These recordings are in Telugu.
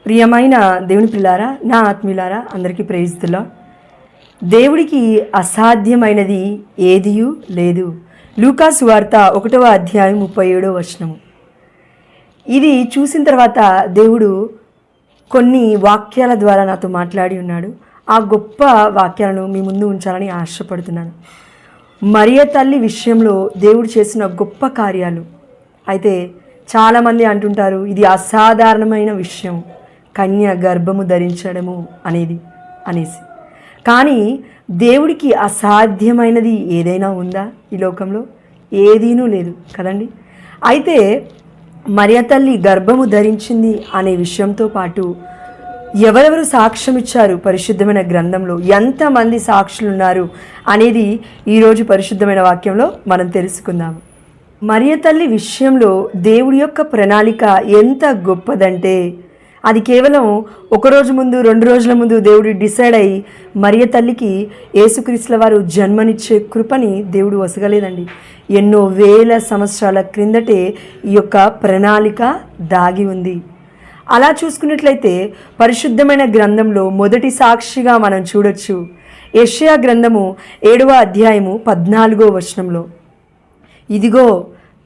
ప్రియమైన దేవుని పిల్లారా, నా ఆత్మీయులారా, అందరికీ ప్రైజ్ ది లార్డ్. దేవుడికి అసాధ్యమైనది ఏదియూ లేదు. లూకా సువార్త 1వ అధ్యాయం 37వ వచనము. ఇది చూసిన తర్వాత దేవుడు కొన్ని వాక్యాల ద్వారా నాతో మాట్లాడి ఉన్నాడు. ఆ గొప్ప వాక్యాలను మీ ముందు ఉంచాలని ఆశపడుతున్నాను. మరియ తల్లి విషయంలో దేవుడు చేసిన గొప్ప కార్యాలు అయితే చాలామంది అంటుంటారు, ఇది అసాధారణమైన విషయం, కన్య గర్భము ధరించడము అనేసి. కానీ దేవుడికి అసాధ్యమైనది ఏదైనా ఉందా ఈ లోకంలో? ఏదీనూ లేదు కదండి. అయితే మరియ తల్లి గర్భము ధరించింది అనే విషయంతో పాటు ఎవరెవరు సాక్ష్యం ఇచ్చారు పరిశుద్ధమైన గ్రంథంలో, ఎంతమంది సాక్షులు ఉన్నారు అనేది ఈరోజు పరిశుద్ధమైన వాక్యంలో మనం తెలుసుకుందాము. మరియ తల్లి విషయంలో దేవుడి యొక్క ప్రణాళిక ఎంత గొప్పదంటే, అది కేవలం ఒకరోజు ముందు 2 రోజుల ముందు దేవుడు డిసైడ్ అయ్యి మరియ తల్లికి యేసుక్రీస్తుల వారు జన్మనిచ్చే కృపని దేవుడు వసగలేదండి. ఎన్నో వేల సంవత్సరాల క్రిందటే ఈ యొక్క ప్రణాళిక దాగి ఉంది. అలా చూసుకున్నట్లయితే పరిశుద్ధమైన గ్రంథంలో మొదటి సాక్షిగా మనం చూడొచ్చు యెషయా గ్రంథము 7వ అధ్యాయము 14వ వచనంలో, ఇదిగో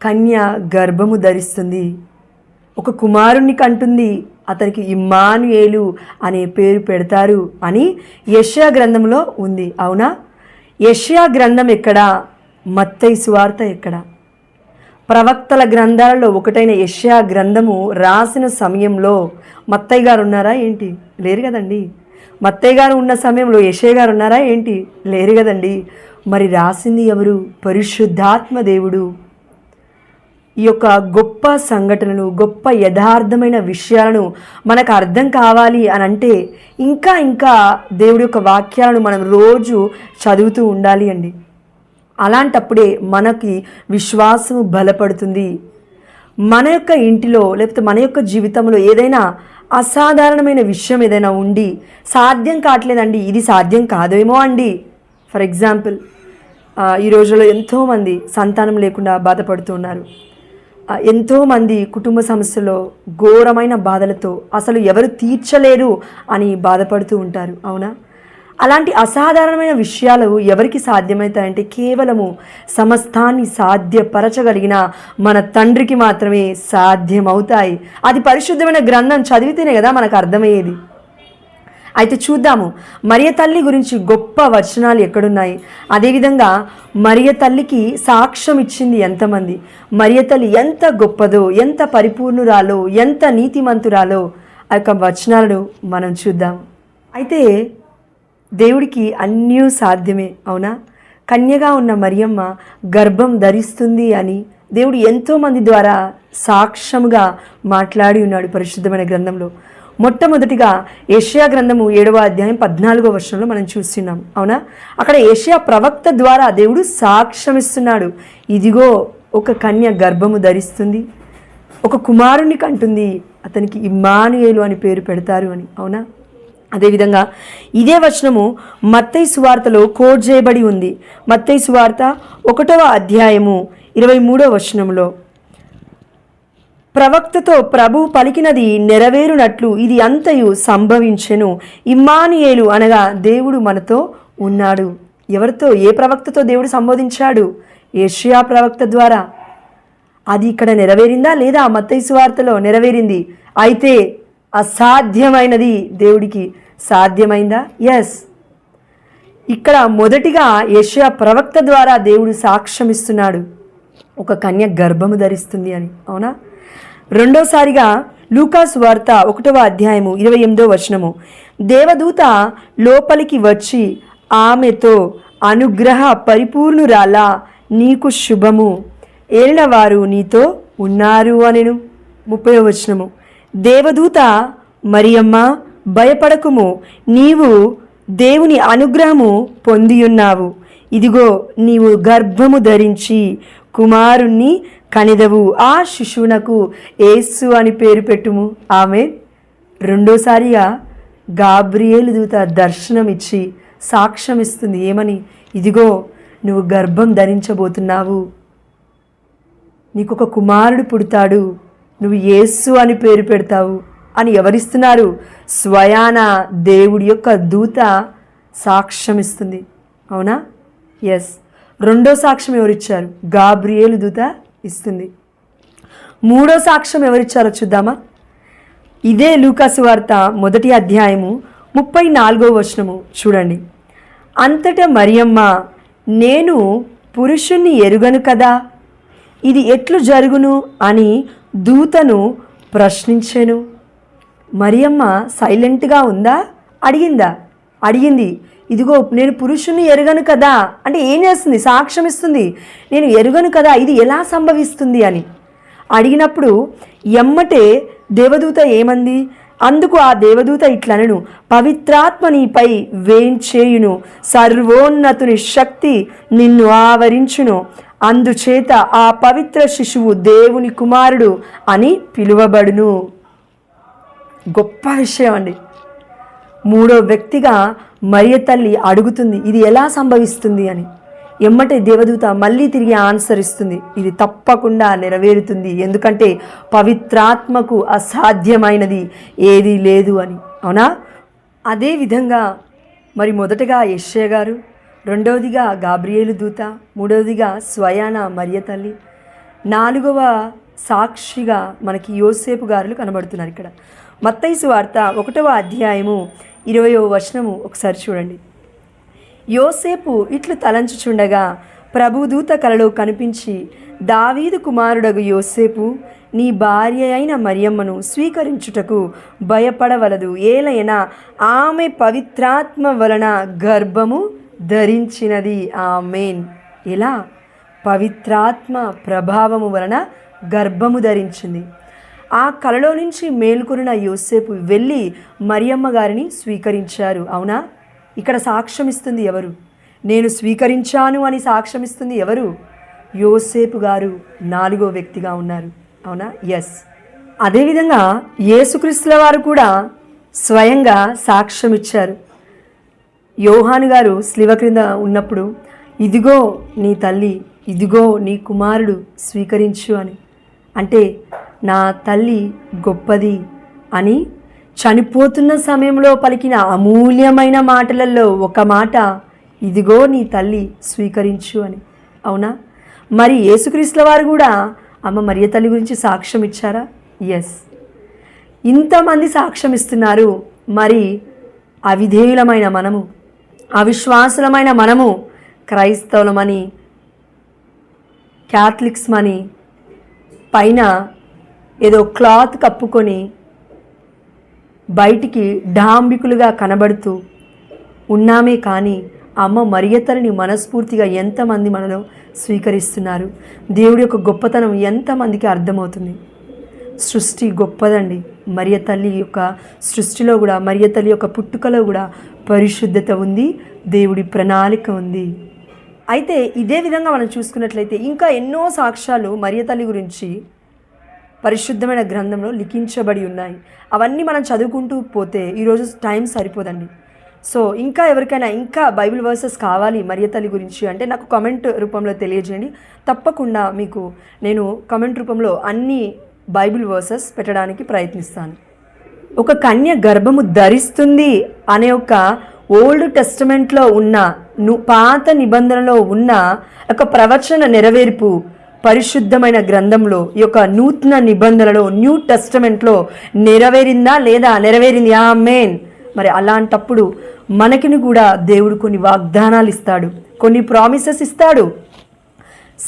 కన్య గర్భము ధరిస్తుంది, ఒక కుమారుణ్ణి కంటుంది, అతనికి ఇమ్మానుయేలు అనే పేరు పెడతారు అని యెషయా గ్రంథంలో ఉంది. అవునా? యెషయా గ్రంథం ఎక్కడా? మత్తయి సువార్త ఎక్కడా? ప్రవక్తల గ్రంథాలలో ఒకటైన యెషయా గ్రంథము రాసిన సమయంలో మత్తయి గారు ఉన్నారా ఏంటి? లేరు కదండి. మత్తయి గారు ఉన్న సమయంలో యెషయా గారు ఉన్నారా ఏంటి? లేరు కదండి. మరి రాసింది ఎవరు? పరిశుద్ధాత్మ దేవుడు. ఈ యొక్క గొప్ప సంఘటనలు, గొప్ప యథార్థమైన విషయాలను మనకు అర్థం కావాలి అని అంటే ఇంకా దేవుడి యొక్క వాక్యాలను మనం రోజు చదువుతూ ఉండాలి అండి. అలాంటప్పుడే మనకి విశ్వాసము బలపడుతుంది. మన యొక్క ఇంటిలో లేకపోతే మన యొక్క జీవితంలో ఏదైనా అసాధారణమైన విషయం ఏదైనా ఉండి సాధ్యం కావట్లేదండి, ఇది సాధ్యం కాదేమో అండి. ఫర్ ఎగ్జాంపుల్, ఈ రోజుల్లో ఎంతోమంది సంతానం లేకుండా బాధపడుతున్నారు. ఎంతోమంది కుటుంబ సమస్యలో ఘోరమైన బాధలతో అసలు ఎవరు తీర్చలేరు అని బాధపడుతూ ఉంటారు. అవునా? అలాంటి అసాధారణమైన విషయాలు ఎవరికి సాధ్యమవుతాయంటే కేవలము సమస్తాన్ని సాధ్యపరచగలిగిన మన తండ్రికి మాత్రమే సాధ్యమవుతాయి. అది పరిశుద్ధమైన గ్రంథం చదివితేనే కదా మనకు అర్థమయ్యేది. అయితే చూద్దాము మరియ తల్లి గురించి గొప్ప వచనాలు ఎక్కడున్నాయి. అదేవిధంగా మరియ తల్లికి సాక్ష్యం ఇచ్చింది ఎంతమంది, మరియ తల్లి ఎంత గొప్పదో, ఎంత పరిపూర్ణురాలో, ఎంత నీతిమంతురాలో ఆ యొక్క వచనాలను మనం చూద్దాము. అయితే దేవుడికి అన్నీ సాధ్యమే. అవునా? కన్యగా ఉన్న మరియమ్మ గర్భం ధరిస్తుంది అని దేవుడు ఎంతోమంది ద్వారా సాక్ష్యముగా మాట్లాడి ఉన్నాడు పరిశుద్ధమైన గ్రంథంలో. మొట్టమొదటిగా యెషయా గ్రంథము 7వ అధ్యాయం 14వ వచనంలో మనం చూస్తున్నాం. అవునా? అక్కడ యెషయా ప్రవక్త ద్వారా దేవుడు సాక్ష్యం ఇస్తున్నాడు. ఇదిగో ఒక కన్య గర్భము ధరిస్తుంది, ఒక కుమారుణ్ణి కంటుంది, అతనికి ఇమ్మానుయేలు అని పేరు పెడతారు అని. అవునా? అదేవిధంగా ఇదే వచనము మత్తయి సువార్తలో కోట్ చేయబడి ఉంది. మత్తయి సువార్త 1వ అధ్యాయము 23వ వచనంలో, ప్రవక్తతో ప్రభు పలికినది నెరవేరునట్లు ఇది అంతయు సంభవించెను, ఇమ్మానుయేలు అనగా దేవుడు మనతో ఉన్నాడు. ఎవరితో? ఏ ప్రవక్తతో దేవుడు సంబోధించాడు? యెషయా ప్రవక్త ద్వారా. అది ఇక్కడ నెరవేరిందా లేదా? మత్తయి సువార్తలో నెరవేరింది. అయితే అసాధ్యమైనది దేవుడికి సాధ్యమైందా? ఎస్. ఇక్కడ మొదటిగా యెషయా ప్రవక్త ద్వారా దేవుడు సాక్ష్యం ఇస్తున్నాడు, ఒక కన్య గర్భము ధరిస్తుంది అని. అవునా? రెండోసారిగా లూకా సువార్త 1వ అధ్యాయము 28వ వచనము, దేవదూత లోపలికి వచ్చి ఆమెతో, అనుగ్రహ పరిపూర్ణురాలా, నీకు శుభము, ఏలినవారు నీతో ఉన్నారు అనెను. 30వ వచనము, దేవదూత మరియమ్మ భయపడకుము, నీవు దేవుని అనుగ్రహము పొందియున్నావు, ఇదిగో నీవు గర్భము ధరించి కుమారుణ్ణి కనిదవు, ఆ శిశువునకు యేసు అని పేరు పెట్టుము. ఆమె రెండోసారిగా గాబ్రియేలు దూత దర్శనం ఇచ్చి సాక్ష్యం ఇస్తుంది. ఏమని? ఇదిగో నువ్వు గర్భం ధరించబోతున్నావు, నీకు ఒక కుమారుడు పుడతాడు, నువ్వు యేసు అని పేరు పెడతావు అని ఎవరిస్తున్నారు? స్వయాన దేవుడి యొక్క దూత సాక్ష్యం ఇస్తుంది. అవునా? ఎస్. రెండో సాక్ష్యం ఎవరిచ్చారు? గాబ్రియేలు దూత ఇస్తుంది. మూడో సాక్ష్యం ఎవరిచ్చారో చూద్దామా? ఇదే లూకాసు వార్త 1వ అధ్యాయము 34వ వచనము చూడండి. అంతటా మరియమ్మ, నేను పురుషుణ్ణి ఎరుగను కదా, ఇది ఎట్లు జరుగును అని దూతను ప్రశ్నించెను. మరియమ్మ సైలెంట్గా ఉందా? అడిగింది. ఇదిగో నేను పురుషుణ్ణి ఎరుగను కదా అంటే ఏం చేస్తుంది? సాక్ష్యం ఇస్తుంది. నేను ఎరుగను కదా, ఇది ఎలా సంభవిస్తుంది అని అడిగినప్పుడు ఎమ్మటే దేవదూత ఏమంది? అందుకు ఆ దేవదూత ఇట్లనను, పవిత్రాత్మ నీపై వేంచేయును, సర్వోన్నతుని శక్తి నిన్ను ఆవరించును, అందుచేత ఆ పవిత్ర శిశువు దేవుని కుమారుడు అని పిలువబడును. గొప్ప విషయం అండి. మూడో వ్యక్తిగా మరియ తల్లి అడుగుతుంది, ఇది ఎలా సంభవిస్తుంది అని. ఎమ్మటే దేవదూత మళ్ళీ తిరిగి ఆన్సర్ ఇస్తుంది, ఇది తప్పకుండా నెరవేరుతుంది, ఎందుకంటే పవిత్రాత్మకు అసాధ్యమైనది ఏదీ లేదు అని. అవునా? అదేవిధంగా మరి మొదటగా యెషయా గారు, రెండవదిగా గాబ్రియేలు దూత, మూడవదిగా స్వయాన మరియ తల్లి, నాలుగవ సాక్షిగా మనకి యోసేపు గారులు కనబడుతున్నారు. ఇక్కడ మత్తయి సువార్త 1వ అధ్యాయము 20వ వచనము ఒకసారి చూడండి. యోసేపు ఇట్లు తలంచుచుండగా ప్రభుదూత కలలో కనిపించి, దావీదు కుమారుడగు యోసేపు, నీ భార్య అయిన మరియమ్మను స్వీకరించుటకు భయపడవలదు, ఏలైనా ఆమె పవిత్రాత్మ వలన గర్భము ధరించినది. ఆమేన్. ఎలా? పవిత్రాత్మ ప్రభావము వలన గర్భము ధరించింది. ఆ కలలో నుంచి మేల్కొన్న యోసేపు వెళ్ళి మరియమ్మ గారిని స్వీకరించారు. అవునా? ఇక్కడ సాక్ష్యం ఇస్తుంది ఎవరు? నేను స్వీకరించాను అని సాక్ష్యం ఇస్తుంది ఎవరు? యోసేపు గారు 4వ వ్యక్తిగా ఉన్నారు. అవునా? ఎస్. అదేవిధంగా యేసుక్రీస్తుల వారు కూడా స్వయంగా సాక్ష్యం ఇచ్చారు. యోహాను గారు శిలువ క్రింద ఉన్నప్పుడు, ఇదిగో నీ తల్లి, ఇదిగో నీ కుమారుడు, స్వీకరించు అని. అంటే నా తల్లి గొప్పది అని చనిపోతున్న సమయంలో పలికిన అమూల్యమైన మాటలలో ఒక మాట, ఇదిగో నీ తల్లి, స్వీకరించు అని. అవునా? మరి యేసుక్రీస్తుల వారు కూడా అమ్మ మరియ తల్లి గురించి సాక్ష్యం ఇచ్చారా? ఎస్. ఇంతమంది సాక్ష్యం ఇస్తున్నారు. మరి అవిధేయులమైన మనము, అవిశ్వాసులమైన మనము, క్రైస్తవులమని, క్యాథలిక్స్ మని పైన ఏదో క్లాత్ కప్పుకొని బయటికి డాంబికులుగా కనబడుతూ ఉన్నామే కానీ అమ్మ మరియ తల్లిని మనస్ఫూర్తిగా ఎంతమంది మనలో స్వీకరిస్తున్నారు? దేవుడి యొక్క గొప్పతనం ఎంతమందికి అర్థమవుతుంది? సృష్టి గొప్పదండి. మరియ తల్లి యొక్క సృష్టిలో కూడా, మరియ తల్లి యొక్క పుట్టుకలో కూడా పరిశుద్ధత ఉంది, దేవుడి ప్రణాళిక ఉంది. అయితే ఇదే విధంగా మనం చూసుకున్నట్లయితే ఇంకా ఎన్నో సాక్ష్యాలు మరియ తల్లి గురించి పరిశుద్ధమైన గ్రంథంలో లిఖించబడి ఉన్నాయి. అవన్నీ మనం చదువుకుంటూ పోతే ఈరోజు టైం సరిపోదండి. సో ఇంకా ఎవరికైనా ఇంకా బైబిల్ వర్సెస్ కావాలి మరియ తల్లి గురించి అంటే నాకు కామెంట్ రూపంలో తెలియజేయండి. తప్పకుండా మీకు నేను కామెంట్ రూపంలో అన్ని బైబిల్ వర్సెస్ పెట్టడానికి ప్రయత్నిస్తాను. ఒక కన్య గర్భము ధరిస్తుంది అనే ఒక ఓల్డ్ టెస్టమెంట్లో ఉన్న పాత నిబంధనలో ఉన్న ఒక ప్రవచన నెరవేర్పు పరిశుద్ధమైన గ్రంథంలో, ఈ యొక్క నూతన నిబంధనలో, న్యూ టెస్టమెంట్లో నెరవేరిందా లేదా? నెరవేరింది. ఆమేన్. మరి అలాంటప్పుడు మనకిని కూడా దేవుడు కొన్ని వాగ్దానాలు ఇస్తాడు, కొన్ని ప్రామిసెస్ ఇస్తాడు.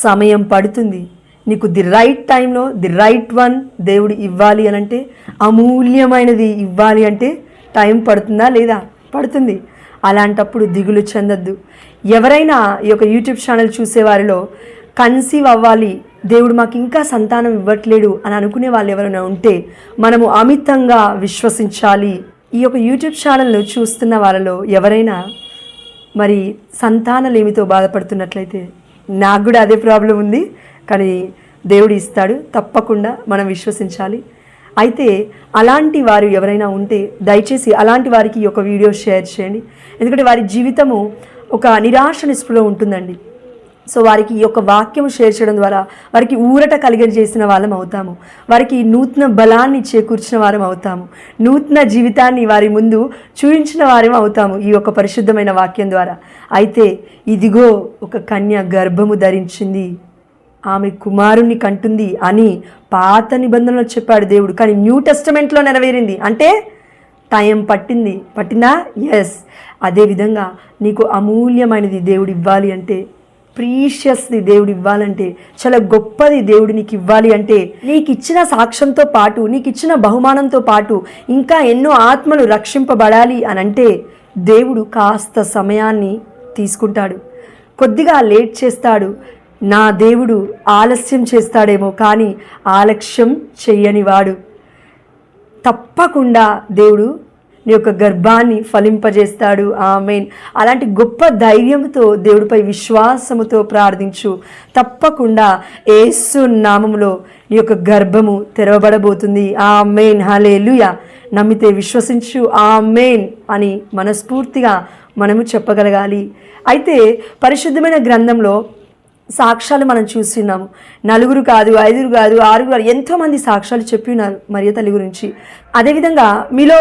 సమయం పడుతుంది. నీకు ది రైట్ టైంలో ది రైట్ వన్ దేవుడు ఇవ్వాలి అనంటే, అమూల్యమైనది ఇవ్వాలి అంటే టైం పడుతుందా లేదా? పడుతుంది. అలాంటప్పుడు దిగులు చెందద్దు. ఎవరైనా ఈ యొక్క యూట్యూబ్ ఛానల్ చూసేవారిలో కన్సీవ్ అవ్వాలి, దేవుడు మాకు ఇంకా సంతానం ఇవ్వట్లేడు అని అనుకునే వాళ్ళు ఎవరైనా ఉంటే మనము అమితంగా విశ్వసించాలి. ఈ యొక్క యూట్యూబ్ ఛానల్ను చూస్తున్న వాళ్ళలో ఎవరైనా మరి సంతానలేమితో బాధపడుతున్నట్లయితే, నాకు కూడా అదే ప్రాబ్లం ఉంది, కానీ దేవుడు ఇస్తాడు, తప్పకుండా మనం విశ్వసించాలి. అయితే అలాంటి వారు ఎవరైనా ఉంటే దయచేసి అలాంటి వారికి ఈ యొక్క వీడియో షేర్ చేయండి. ఎందుకంటే వారి జీవితము ఒక నిరాశ నిస్పృహలో ఉంటుందండి. సో వారికి ఈ యొక్క వాక్యం షేర్ చేయడం ద్వారా వారికి ఊరట కలిగజేసిన వాళ్ళం అవుతాము, వారికి నూతన బలాన్ని చేకూర్చిన వారం అవుతాము, నూతన జీవితాన్ని వారి ముందు చూపించిన వారం అవుతాము ఈ యొక్క పరిశుద్ధమైన వాక్యం ద్వారా. అయితే ఇదిగో ఒక కన్య గర్భము ధరించింది, ఆమె కుమారుణ్ణి కంటుంది అని పాత నిబంధనలో చెప్పాడు దేవుడు. కానీ న్యూ టెస్టమెంట్లో నెరవేరింది. అంటే టైం పట్టిందా? ఎస్. అదేవిధంగా నీకు అమూల్యమైనది దేవుడు ఇవ్వాలి అంటే, ప్రీషియస్ది దేవుడు ఇవ్వాలంటే, చాలా గొప్పది దేవుడు నీకు ఇవ్వాలి అంటే, నీకు ఇచ్చిన సాక్ష్యంతో పాటు, నీకు ఇచ్చిన బహుమానంతో పాటు ఇంకా ఎన్నో ఆత్మలు రక్షింపబడాలి అని అంటే దేవుడు కాస్త సమయాన్ని తీసుకుంటాడు, కొద్దిగా లేట్ చేస్తాడు. నా దేవుడు ఆలస్యం చేస్తాడేమో కానీ ఆలస్యం చెయ్యనివాడు. తప్పకుండా దేవుడు నీ యొక్క గర్భాన్ని ఫలింపజేస్తాడు. ఆమేన్. అలాంటి గొప్ప ధైర్యంతో దేవుడిపై విశ్వాసముతో ప్రార్థించు. తప్పకుండా యేసు నామములో నీ యొక్క గర్భము తెరవబడబోతుంది. ఆమేన్. హల్లెలూయా. నమ్మితే విశ్వసించు. ఆమేన్ అని మనస్ఫూర్తిగా మనము చెప్పగలగాలి. అయితే పరిశుద్ధమైన గ్రంథంలో సాక్ష్యాలు మనం చూస్తున్నాము. 4 కాదు, 5 కాదు, 6 కాదు, ఎంతోమంది సాక్ష్యాలు చెప్పి ఉన్నారు మరియ తల్లి గురించి. అదేవిధంగా మీలో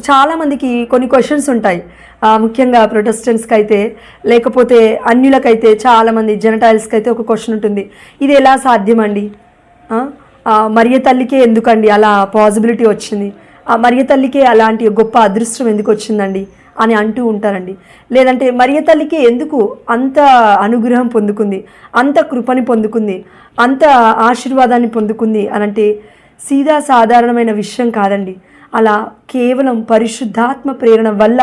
చాలామందికి కొన్ని క్వశ్చన్స్ ఉంటాయి. ముఖ్యంగా ప్రొటెస్టెంట్స్కి అయితే, లేకపోతే అన్యులకైతే, చాలామంది జెనటైల్స్కి అయితే ఒక క్వశ్చన్ ఉంటుంది. ఇది ఎలా సాధ్యమండి? మరియ తల్లికే ఎందుకండి అలా పాసిబిలిటీ వచ్చింది? మరియ తల్లికే అలాంటి గొప్ప అదృష్టం ఎందుకు వచ్చిందండి అని అంటూ ఉంటారండి. లేదంటే మరియ తల్లికి ఎందుకు అంత అనుగ్రహం పొందుకుంది, అంత కృపని పొందుకుంది, అంత ఆశీర్వాదాన్ని పొందుకుంది అనంటే సీదా సాధారణమైన విషయం కాదండి. అలా కేవలం పరిశుద్ధాత్మ ప్రేరణ వల్ల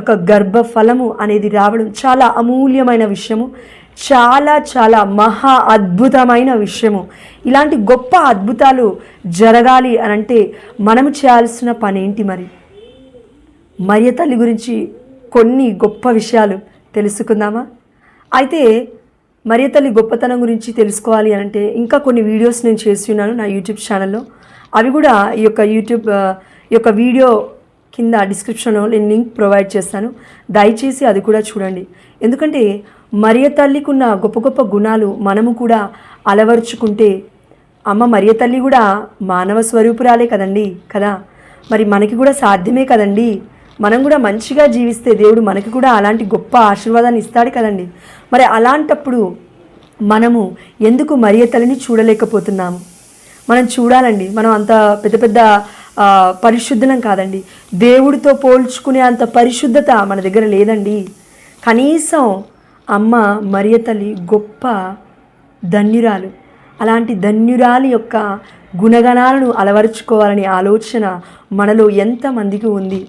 ఒక గర్భఫలము అనేది రావడం చాలా అమూల్యమైన విషయము, చాలా చాలా మహా అద్భుతమైన విషయము. ఇలాంటి గొప్ప అద్భుతాలు జరగాలి అనంటే మనము చేయాల్సిన పని ఏంటి? మరి మరియ తల్లి గురించి కొన్ని గొప్ప విషయాలు తెలుసుకుందామా? అయితే మరియ తల్లి గొప్పతనం గురించి తెలుసుకోవాలి అంటే ఇంకా కొన్ని వీడియోస్ నేను చేస్తున్నాను నా యూట్యూబ్ ఛానల్లో. అవి కూడా ఈ యొక్క వీడియో కింద డిస్క్రిప్షన్లో నేను లింక్ ప్రొవైడ్ చేస్తాను. దయచేసి అది కూడా చూడండి. ఎందుకంటే మరియ తల్లికి ఉన్న గొప్ప గొప్ప గుణాలు మనము కూడా అలవరుచుకుంటే, అమ్మ మరియ తల్లి కూడా మానవ స్వరూపురాలే కదండి కదా, మరి మనకి కూడా సాధ్యమే కదండి. మనం కూడా మంచిగా జీవిస్తే దేవుడు మనకి కూడా అలాంటి గొప్ప ఆశీర్వాదాన్ని ఇస్తాడు కదండి. మరి అలాంటప్పుడు మనము ఎందుకు మరియ తల్లిని చూడలేకపోతున్నాము? మనం చూడాలండి. మనం అంత పెద్ద పెద్ద పరిశుద్ధులం కాదండి. దేవుడితో పోల్చుకునే అంత పరిశుద్ధత మన దగ్గర లేదండి. కనీసం అమ్మ మరియ తల్లి గొప్ప ధన్యురాలు. అలాంటి ధన్యురాలి యొక్క గుణగణాలను అలవరుచుకోవాలనే ఆలోచన మనలో ఎంతమందికి ఉంది?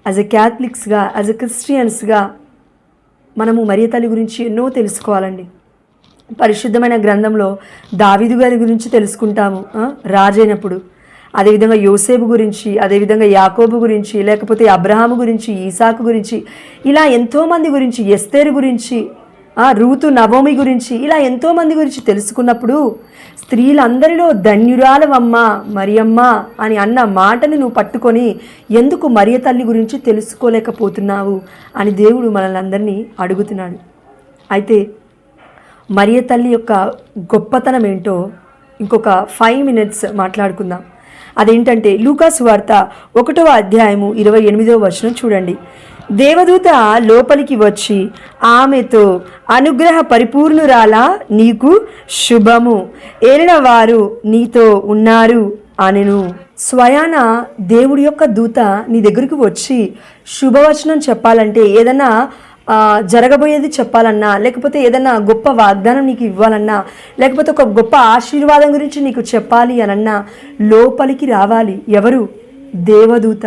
యాజ్ ఎ క్యాథలిక్స్గా, యాజ్ ఎ క్రిస్టియన్స్గా మనము మరియ తల్లి గురించి ఎన్నో తెలుసుకోవాలండి. పరిశుద్ధమైన గ్రంథంలో దావీదు గారి గురించి తెలుసుకుంటాము రాజైనప్పుడు. అదేవిధంగా యోసేపు గురించి, అదేవిధంగా యాకోబు గురించి, లేకపోతే అబ్రహాము గురించి, ఈసాకు గురించి, ఇలా ఎంతోమంది గురించి, ఎస్తేరు గురించి, రూతు నవోమి గురించి, ఇలా ఎంతోమంది గురించి తెలుసుకున్నప్పుడు స్త్రీలందరిలో ధన్యురాలవమ్మ మరియమ్మ అని అన్న మాటని నువ్వు పట్టుకొని ఎందుకు మరియ తల్లి గురించి తెలుసుకోలేకపోతున్నావు అని దేవుడు మనల్ని అందరినీ అడుగుతున్నాడు. అయితే మరియ తల్లి యొక్క గొప్పతనం ఏంటో ఇంకొక 5 minutes మాట్లాడుకుందాం. అదేంటంటే లూకా సువార్త 1వ అధ్యాయము 28వ వచనం చూడండి. దేవదూత లోపలికి వచ్చి ఆమెతో, అనుగ్రహ పరిపూర్ణురాలా, నీకు శుభము, ఏలిన వారు నీతో ఉన్నారు అనెను. స్వయాన దేవుడి యొక్క దూత నీ దగ్గరికి వచ్చి శుభవచనం చెప్పాలంటే, ఏదన్నా జరగబోయేది చెప్పాలన్నా, లేకపోతే ఏదన్నా గొప్ప వాగ్దానం నీకు ఇవ్వాలన్నా, లేకపోతే ఒక గొప్ప ఆశీర్వాదం గురించి నీకు చెప్పాలి అనన్నా లోపలికి రావాలి. ఎవరు? దేవదూత.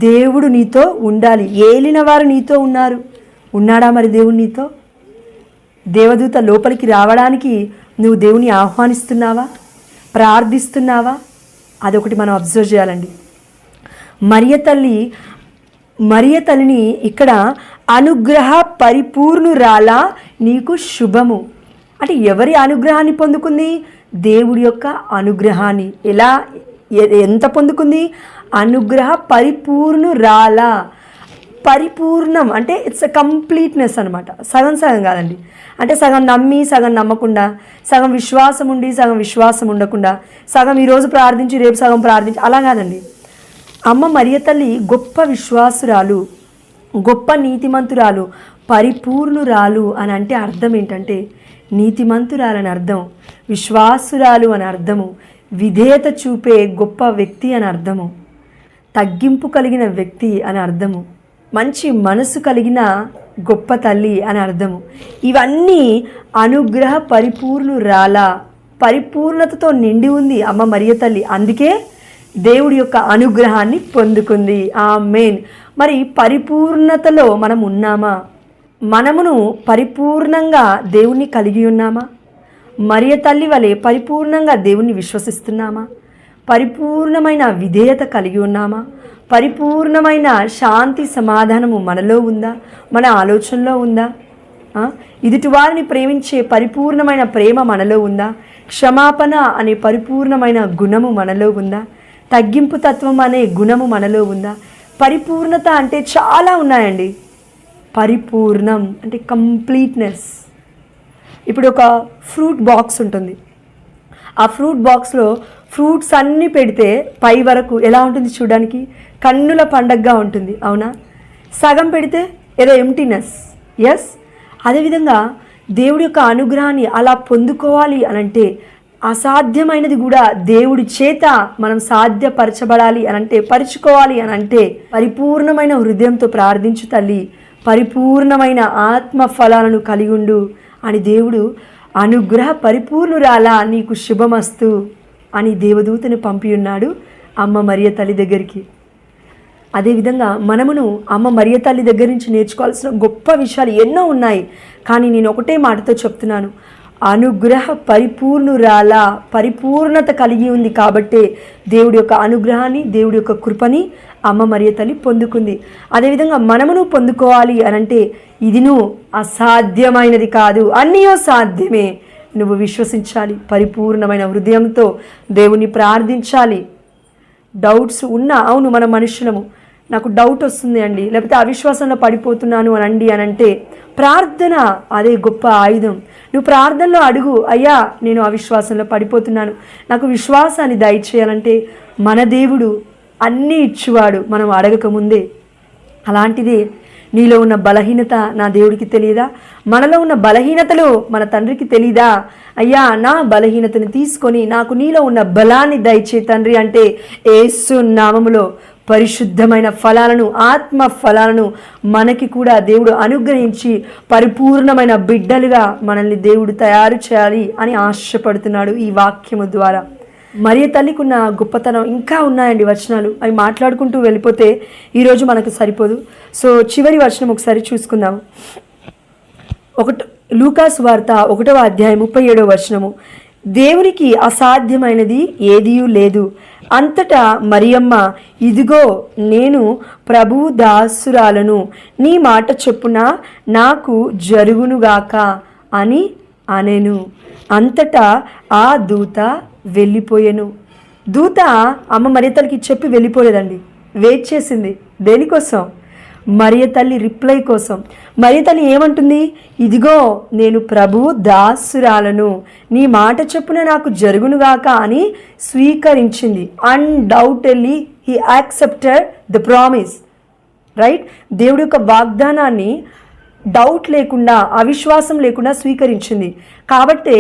దేవుడు నీతో ఉండాలి. ఏలిన వారు నీతో ఉన్నాడా మరి దేవుడు నీతో? దేవదూత లోపలికి రావడానికి నువ్వు దేవుని ఆహ్వానిస్తున్నావా? ప్రార్థిస్తున్నావా? అదొకటి మనం అబ్జర్వ్ చేయాలండి. మరియ తల్లిని ఇక్కడ అనుగ్రహ పరిపూర్ణురాలా, నీకు శుభము అంటే ఎవరి అనుగ్రహాన్ని పొందుకుంది? దేవుడి యొక్క అనుగ్రహాన్ని. ఎంత పొందుకుంది? అనుగ్రహ పరిపూర్ణురాలా. పరిపూర్ణం అంటే ఇట్స్ ఎ కంప్లీట్నెస్ అనమాట. సగం సగం కాదండి. అంటే సగం నమ్మి సగం నమ్మకుండా, సగం విశ్వాసం ఉండి సగం విశ్వాసం ఉండకుండా, సగం ఈరోజు ప్రార్థించి రేపు సగం ప్రార్థించి అలా కాదండి. అమ్మ మరియ తల్లి గొప్ప విశ్వాసురాలు, గొప్ప నీతిమంతురాలు, పరిపూర్ణురాలు అని అంటే అర్థం ఏంటంటే నీతిమంతురాలని అర్థం, విశ్వాసురాలు అని అర్థము, విధేయత చూపే గొప్ప వ్యక్తి అని అర్థము, తగ్గింపు కలిగిన వ్యక్తి అని అర్థము, మంచి మనసు కలిగిన గొప్ప తల్లి అని అర్థము. ఇవన్నీ అనుగ్రహ పరిపూర్ణురాల, పరిపూర్ణతతో నిండి ఉంది అమ్మ మరియ తల్లి. అందుకే దేవుడి యొక్క అనుగ్రహాన్ని పొందుకుంది. ఆమేన్. మరి పరిపూర్ణతలో మనం ఉన్నామా? మనమును పరిపూర్ణంగా దేవుణ్ణి కలిగి ఉన్నామా? మరియ తల్లి వలె పరిపూర్ణంగా దేవుణ్ణి విశ్వసిస్తున్నామా? పరిపూర్ణమైన విధేయత కలిగి ఉన్నామా? పరిపూర్ణమైన శాంతి సమాధానము మనలో ఉందా? మన ఆలోచనలో ఉందా? ఎదుటివారిని ప్రేమించే పరిపూర్ణమైన ప్రేమ మనలో ఉందా? క్షమాపణ అనే పరిపూర్ణమైన గుణము మనలో ఉందా? తగ్గింపు తత్వం అనే గుణము మనలో ఉందా? పరిపూర్ణత అంటే చాలా ఉన్నాయండి. పరిపూర్ణం అంటే కంప్లీట్నెస్. ఇప్పుడు ఒక ఫ్రూట్ బాక్స్ ఉంటుంది. ఆ ఫ్రూట్ బాక్స్లో ఫ్రూట్స్ అన్నీ పెడితే పై వరకు ఎలా ఉంటుంది చూడడానికి? కన్నుల పండగగా ఉంటుంది, అవునా? సగం పెడితే ఏదో ఎంటీనెస్. ఎస్, అదేవిధంగా దేవుడి యొక్క అనుగ్రహాన్ని అలా పొందుకోవాలి అనంటే, అసాధ్యమైనది కూడా దేవుడి చేత మనం సాధ్యపరచబడాలి అనంటే, పరుచుకోవాలి అనంటే పరిపూర్ణమైన హృదయంతో ప్రార్థించు తల్లి, పరిపూర్ణమైన ఆత్మ ఫలాలను కలిగి ఉండు అని దేవుడు అనుగ్రహ పరిపూర్ణురాలా నీకు శుభమస్తు అని దేవదూతను పంపి ఉన్నాడు అమ్మ మరియ తల్లి దగ్గరికి. అదేవిధంగా మనమును అమ్మ మరియ తల్లి దగ్గర నుంచి నేర్చుకోవాల్సిన గొప్ప విషయాలు ఎన్నో ఉన్నాయి. కానీ నేను ఒకటే మాటతో చెప్తున్నాను, అనుగ్రహ పరిపూర్ణురాల, పరిపూర్ణత కలిగి ఉంది కాబట్టే దేవుడి యొక్క అనుగ్రహాన్ని, దేవుడి యొక్క కృపని అమ్మ మరియ తల్లి పొందుకుంది. అదేవిధంగా మనమును పొందుకోవాలి అనంటే ఇదిను అసాధ్యమైనది కాదు, అన్నీయో సాధ్యమే. నువ్వు విశ్వసించాలి, పరిపూర్ణమైన హృదయంతో దేవుని ప్రార్థించాలి. డౌట్స్ ఉన్నా, అవును మన మనుషులము, నాకు డౌట్ వస్తుంది అండి, లేకపోతే అవిశ్వాసంలో పడిపోతున్నాను అనండి అనంటే ప్రార్థన అదే గొప్ప ఆయుధం. నువ్వు ప్రార్థనలో అడుగు, అయ్యా నేను అవిశ్వాసంలో పడిపోతున్నాను, నాకు విశ్వాసాన్ని దయచేయాలంటే మన దేవుడు అన్నీ ఇచ్చువాడు మనం అడగకముందే. అలాంటిదే నీలో ఉన్న బలహీనత నా దేవుడికి తెలియదా? మనలో ఉన్న బలహీనతలు మన తండ్రికి తెలీదా? అయ్యా నా బలహీనతను తీసుకొని నాకు నీలో ఉన్న బలాన్ని దయచే తండ్రి అంటే యేసు నామములో పరిశుద్ధమైన ఫలాలను, ఆత్మ ఫలాలను మనకి కూడా దేవుడు అనుగ్రహించి పరిపూర్ణమైన బిడ్డలుగా మనల్ని దేవుడు తయారు చేయాలి అని ఆశపడుతున్నాడు ఈ వాక్యము ద్వారా. మరియ తల్లికి ఉన్న గొప్పతనం ఇంకా ఉన్నాయండి వచనాలు, అవి మాట్లాడుకుంటూ వెళ్ళిపోతే ఈరోజు మనకు సరిపోదు. సో చివరి వచనం ఒకసారి చూసుకుందాం. లూకాసు వార్త 1వ అధ్యాయం 37వ వచనము. దేవునికి అసాధ్యమైనది ఏదియూ లేదు. అంతటా మరియమ్మ, ఇదిగో నేను ప్రభువు దాసురాలను, నీ మాట చొప్పున నాకు జరుగునుగాక అని అనెను. అంతటా ఆ దూత వెళ్ళిపోయాను. దూత అమ్మ మరియ తల్లికి చెప్పి వెళ్ళిపోలేదండి, వెయిట్ చేసింది. దేనికోసం? మరియ తల్లి రిప్లై కోసం. మరియ తల్లి ఏమంటుంది? ఇదిగో నేను ప్రభువు దాసురాలను, నీ మాట చొప్పున నాకు జరుగునుగాక అని స్వీకరించింది. Undoubtedly he accepted the promise, right? దేవుడి యొక్క వాగ్దానాన్ని డౌట్ లేకుండా, అవిశ్వాసం లేకుండా స్వీకరించింది. కాబట్టే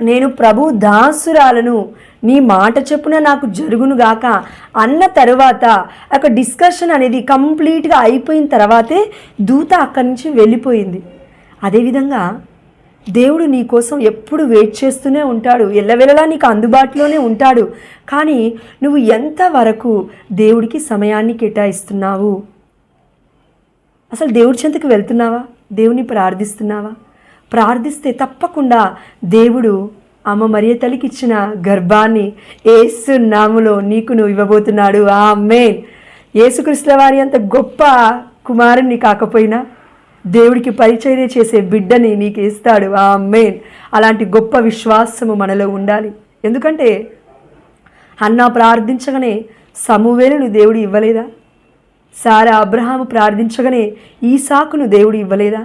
నేను ప్రభు దాసురాలను, నీ మాట చెప్పున నాకు జరుగునుగాక అన్న తర్వాత ఒక డిస్కషన్ అనేది కంప్లీట్గా అయిపోయిన తర్వాతే దూత అక్కడి నుంచి వెళ్ళిపోయింది. అదేవిధంగా దేవుడు నీ కోసం ఎప్పుడు వెయిట్ చేస్తూనే ఉంటాడు, ఎల్లవెల్లలా నీకు అందుబాటులోనే ఉంటాడు. కానీ నువ్వు ఎంతవరకు దేవుడికి సమయాన్ని కేటాయిస్తున్నావు? అసలు దేవుడి చెంతకు వెళ్తున్నావా? దేవుని ప్రార్థిస్తున్నావా? ప్రార్థిస్తే తప్పకుండా దేవుడు అమ్మ మరియ తల్లికి ఇచ్చిన గర్భాన్ని యేసు నామములో నీకు నువ్వు ఇవ్వబోతున్నాడు. ఆమేన్. యేసుక్రీస్తుల వారి అంత గొప్ప కుమారుని కాకపోయినా దేవుడికి పరిచర్య చేసే బిడ్డని నీకు ఇస్తాడు. ఆమేన్. అలాంటి గొప్ప విశ్వాసము మనలో ఉండాలి. ఎందుకంటే హన్నా ప్రార్థించగానే సమూయేలును దేవుడు ఇవ్వలేదా? సారా అబ్రహాము ప్రార్థించగానే ఈసాకును దేవుడు ఇవ్వలేదా?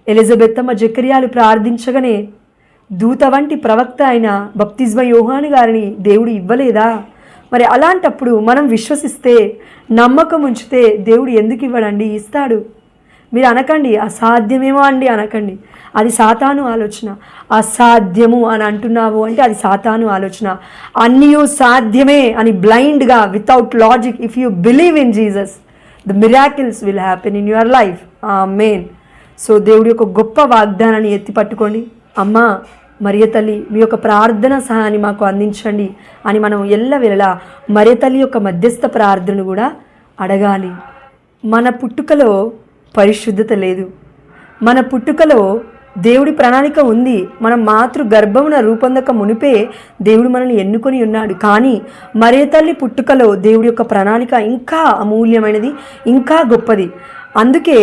ఎలిజబెత్తమ్మ జకర్యాలు ప్రార్థించగానే దూత వంటి ప్రవక్త అయిన బప్తిస్మ యోహాను గారిని దేవుడు ఇవ్వలేదా? మరి అలాంటప్పుడు మనం విశ్వసిస్తే, నమ్మకం ఉంచితే దేవుడు ఎందుకు ఇవ్వడండి? ఇస్తాడు. మీరు అనకండి అసాధ్యమేమో అండి అనకండి, అది సాతాను ఆలోచన. అసాధ్యము అని అంటున్నావు అంటే అది సాతాను ఆలోచన. అన్నీ సాధ్యమే అని బ్లైండ్గా, without logic, if you believe in Jesus, the miracles will happen in your life. ఆమేన్. సో దేవుడి యొక్క గొప్ప వాగ్దానాన్ని ఎత్తి పట్టుకోండి. అమ్మా మరియ తల్లి, మీ యొక్క ప్రార్థన సహాయాన్ని మాకు అందించండి అని మనం ఎల్లవేళలా మరియ తల్లి యొక్క మధ్యస్థ ప్రార్థనను కూడా అడగాలి. మన పుట్టుకలో పరిశుద్ధత లేదు. మన పుట్టుకలో దేవుడి ప్రణాళిక ఉంది. మనం మాతృ గర్భమున రూపొందక మునిపే దేవుడు మనల్ని ఎన్నుకొని ఉన్నాడు. కానీ మరియ తల్లి పుట్టుకలో దేవుడి యొక్క ప్రణాళిక ఇంకా అమూల్యమైనది, ఇంకా గొప్పది. అందుకే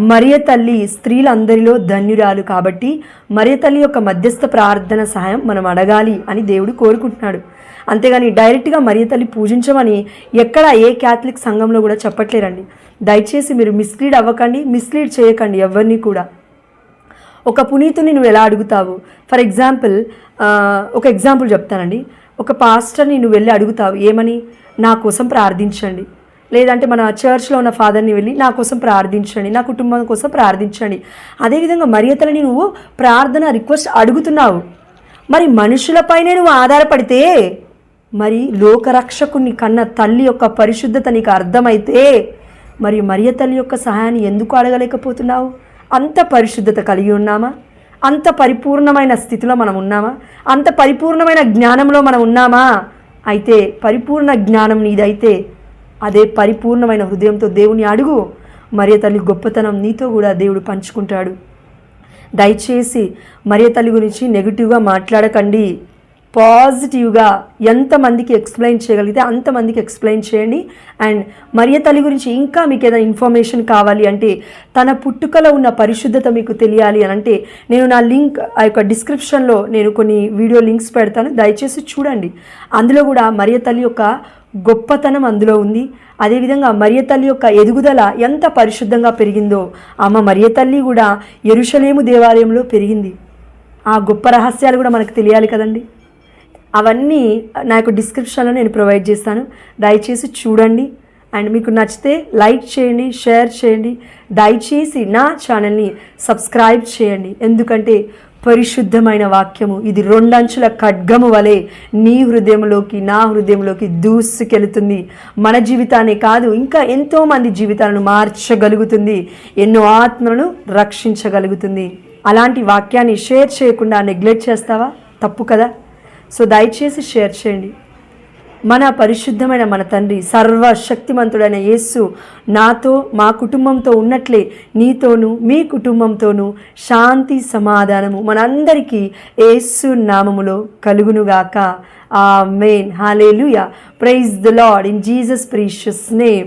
మరియ తల్లి స్త్రీలందరిలో ధన్యురాలు. కాబట్టి మరియ తల్లి యొక్క మధ్యస్థ ప్రార్థన సహాయం మనం అడగాలి అని దేవుడు కోరుకుంటున్నాడు. అంతేగాని డైరెక్ట్గా మరియ తల్లి పూజించమని ఎక్కడ ఏ క్యాథలిక్ సంఘంలో కూడా చెప్పట్లేరండి. దయచేసి మీరు మిస్లీడ్ అవ్వకండి, మిస్లీడ్ చేయకండి ఎవరిని కూడా. ఒక పునీతుని నువ్వు ఎలా అడుగుతావు? ఫర్ ఎగ్జాంపుల్, ఒక ఎగ్జాంపుల్ చెప్తానండి. ఒక పాస్టర్ని నువ్వు వెళ్ళి అడుగుతావు, ఏమని? నా కోసం ప్రార్థించండి. లేదంటే మన చర్చ్లో ఉన్న ఫాదర్ని వెళ్ళి నా కోసం ప్రార్థించండి, నా కుటుంబం కోసం ప్రార్థించండి. అదేవిధంగా మరియ తల్లిని నువ్వు ప్రార్థన రిక్వెస్ట్ అడుగుతున్నావు. మరి మనుషులపైనే నువ్వు ఆధారపడితే, మరి లోకరక్షకుని కన్న తల్లి యొక్క పరిశుద్ధత నీకు అర్థమైతే, మరి మరియ తల్లి యొక్క సహాయాన్ని ఎందుకు అడగలేకపోతున్నావు? అంత పరిశుద్ధత కలిగి ఉన్నామా? అంత పరిపూర్ణమైన స్థితిలో మనం ఉన్నామా? అంత పరిపూర్ణమైన జ్ఞానంలో మనం ఉన్నామా? అయితే పరిపూర్ణ జ్ఞానం నీదైతే అదే పరిపూర్ణమైన హృదయంతో దేవుని అడుగు. మరియ తల్లి గొప్పతనం నీతో కూడా దేవుడు పంచుకుంటాడు. దయచేసి మరియ తల్లి గురించి నెగిటివ్గా మాట్లాడకండి. పాజిటివ్గా ఎంతమందికి ఎక్స్ప్లెయిన్ చేయగలిగితే అంతమందికి ఎక్స్ప్లెయిన్ చేయండి. అండ్ మరియ తల్లి గురించి ఇంకా మీకు ఏదైనా ఇన్ఫర్మేషన్ కావాలి అంటే, తన పుట్టుకలో ఉన్న పరిశుద్ధత మీకు తెలియాలి అని అంటే, నేను నా లింక్ ఆ యొక్క డిస్క్రిప్షన్లో నేను కొన్ని వీడియో లింక్స్ పెడతాను, దయచేసి చూడండి. అందులో కూడా మరియ తల్లి యొక్క గొప్పతనం అందులో ఉంది. అదేవిధంగా మరియ తల్లి యొక్క ఎదుగుదల ఎంత పరిశుద్ధంగా పెరిగిందో, అమ్మ మరియ తల్లి కూడా యెరూషలేము దేవాలయంలో పెరిగింది. ఆ గొప్ప రహస్యాలు కూడా మనకు తెలియాలి కదండి. అవన్నీ నా యొక్క డిస్క్రిప్షన్లో నేను ప్రొవైడ్ చేస్తాను, దయచేసి చూడండి. అండ్ మీకు నచ్చితే లైక్ చేయండి, షేర్ చేయండి. దయచేసి నా ఛానల్ని సబ్స్క్రైబ్ చేయండి. ఎందుకంటే పరిశుద్ధమైన వాక్యము ఇది 2 అంచుల ఖడ్గము వలె నీ హృదయంలోకి, నా హృదయంలోకి దూసుకెళుతుంది. మన జీవితాన్ని కాదు, ఇంకా ఎంతోమంది జీవితాలను మార్చగలుగుతుంది, ఎన్నో ఆత్మలను రక్షించగలుగుతుంది. అలాంటి వాక్యాన్ని షేర్ చేయకుండా నెగ్లెక్ట్ చేస్తావా? తప్పు కదా. సో దయచేసి షేర్ చేయండి. మన పరిశుద్ధమైన మన తండ్రి, సర్వశక్తిమంతుడైన యేసు నాతో, మా కుటుంబంతో ఉన్నట్లే నీతోనూ మీ కుటుంబంతోనూ శాంతి సమాధానము మనందరికీ యేసు నామములో కలుగునుగాక. ఆమేన్. హల్లెలూయా. Praise the lord in Jesus precious name.